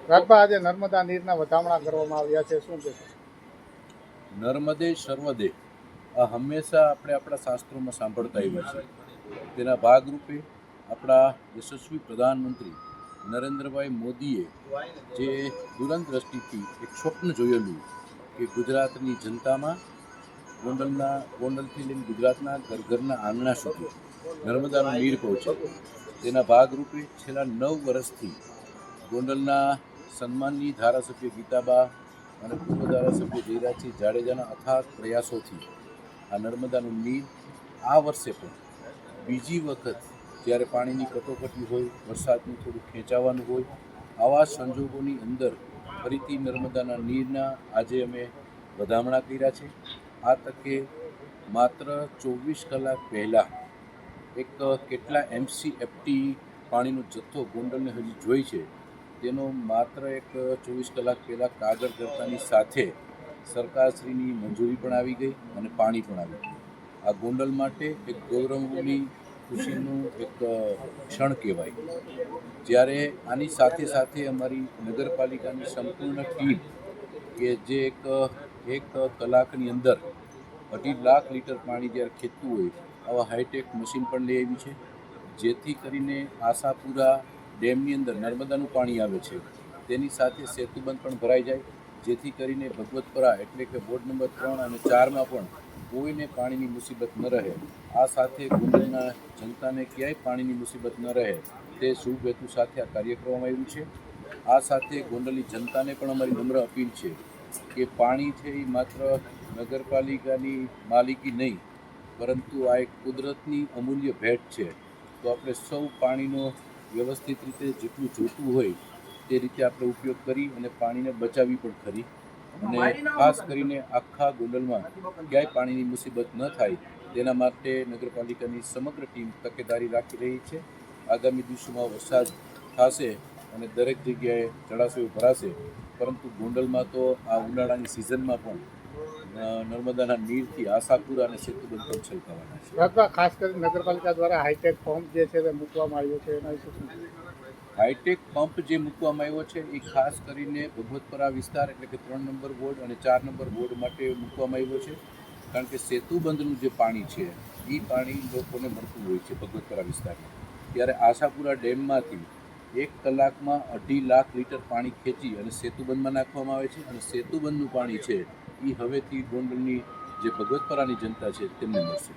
રાજભા આજે નર્મદા નીરના વધામણા કરવામાં આવ્યા છે, શું કહેશો? નર્મદે સર્વદે આ હંમેશા આપણે આપણા શાસ્ત્રોમાં સાંભળતા આવ્યા છીએ. તેના ભાગરૂપે આપણા યશસ્વી પ્રધાનમંત્રી નરેન્દ્રભાઈ મોદીએ જે દૂરંદ્રષ્ટિથી એક સ્વપ્ન જોયેલું કે ગુજરાતની જનતામાં ગોંડલથી લઈને ગુજરાતના ઘરના આંગણા સુધી નર્મદાનું નીર પહોંચે, તેના ભાગરૂપે છેલ્લા 9 વર્ષથી ગોંડલના સન્માનની ધારાસભ્ય ગીતાબા અને પૂર્વ ધારાસભ્ય જયરાજસિંહ જાડેજાના અથાગ પ્રયાસોથી આ નર્મદાનું નીર આ વર્ષે પણ બીજી વખત જ્યારે પાણીની કટોકટી હોય, વરસાદનું થોડું ખેંચાવાનું હોય, આવા સંજોગોની અંદર ફરીથી નર્મદાના નીરના આજે અમે વધામણા કર્યા છે. આ તકે માત્ર 24 કલાક પહેલાં એક કેટલા MCFT પાણીનો જથ્થો ગોંડલને હજી જોઈ છે તેનો માત્ર એક 24 કલાક પહેલાં કાગળ કરતાની સાથે સરકારશ્રીની મંજૂરી પણ આવી ગઈ અને પાણી પણ આવી ગયું. આ ગોંડલ માટે એક ગૌરવની ખુશીનું એક ક્ષણ કહેવાય. જ્યારે આની સાથે સાથે અમારી નગરપાલિકાની સંપૂર્ણ ટીમ કે જે એક કલાકની અંદર 2.5 લાખ લીટર પાણી જ્યારે ખેંચતું હોય આવા હાઈટેક મશીન પણ લઈ આવી છે, જેથી કરીને આશાપુરા ડેમની અંદર નર્મદાનું પાણી આવે છે તેની સાથે સેતુબંધ પણ ભરાઈ જાય, જેથી કરીને ભગવતપરા એટલે કે વોર્ડ નંબર 3 અને 4માં પણ કોઈને પાણીની મુસીબત ન રહે. આ સાથે ગોંડલના જનતાને ક્યાંય પાણીની મુસીબત ન રહે તે શુભ હેતુ સાથે આ કાર્ય કરવામાં આવ્યું છે. આ સાથે ગોંડલની જનતાને પણ અમારી નમ્ર અપીલ છે કે પાણી છે એ માત્ર નગરપાલિકાની માલિકી નહીં, પરંતુ આ એક કુદરતની અમૂલ્ય ભેટ છે. તો આપણે સૌ પાણીનો વ્યવસ્થિત રીતે જેટલું જોતું હોય તે રીતે આપણે ઉપયોગ કરી અને પાણીને બચાવવી પણ ખરી, અને ખાસ કરીને આખા ગોંડલમાં ક્યાંય પાણીની મુસીબત ન થાય તેના માટે નગરપાલિકાની સમગ્ર ટીમ તકેદારી રાખી રહી છે. આગામી દિવસોમાં વરસાદ થશે અને દરેક જગ્યાએ જળાશયો ભરાશે, પરંતુ ગોંડલમાં તો આ ઉનાળાની સિઝનમાં પણ નર્મદાના નીરથી આશાપુરા અને સેતુબંધ પણ છલકાવાના છે. રાજભા ખાસ કરીને નગરપાલિકા દ્વારા હાઈટેક પંપ જે છે તે મૂકવામાં આવ્યો છે, એના વિશે શું? હાઈટેક પંપ જે મૂકવામાં આવ્યો છે એ ખાસ કરીને ભગવતપરા વિસ્તાર એટલે કે 3 નંબર વોર્ડ અને 4 નંબર વોર્ડ માટે મૂકવામાં આવ્યો છે, કારણ કે સેતુબંધનું જે પાણી છે એ પાણી લોકોને મળતું હોય છે ભગવતપરા વિસ્તારમાં. ત્યારે આશાપુરા ડેમમાંથી 1 કલાકમાં 2.5 લાખ લીટર પાણી ખેંચી અને સેતુબંધમાં નાખવામાં આવે છે, અને સેતુબંધનું પાણી છે એ હવેથી ગોંડલની જે ભગવતપરાની જનતા છે તેમને મળશે.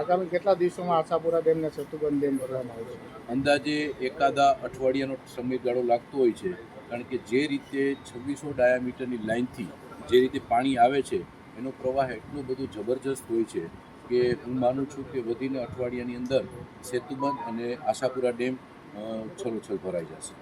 આગામી કેટલા દિવસોમાં આશાપુરા ડેમને સેતુબંધ ડેમ ભરવામાં આવશે? અંદાજે એકાદા અઠવાડિયાનો સમયગાળો લાગતો હોય છે, કારણ કે જે રીતે 2600 ડાયામીટરની લાઇનથી જે રીતે પાણી આવે છે એનો પ્રવાહ એટલો બધો જબરજસ્ત હોય છે કે હું માનું છું કે વધીને અઠવાડિયાની અંદર સેતુબંધ અને આશાપુરા ડેમ છલોછલ ભરાઈ જશે.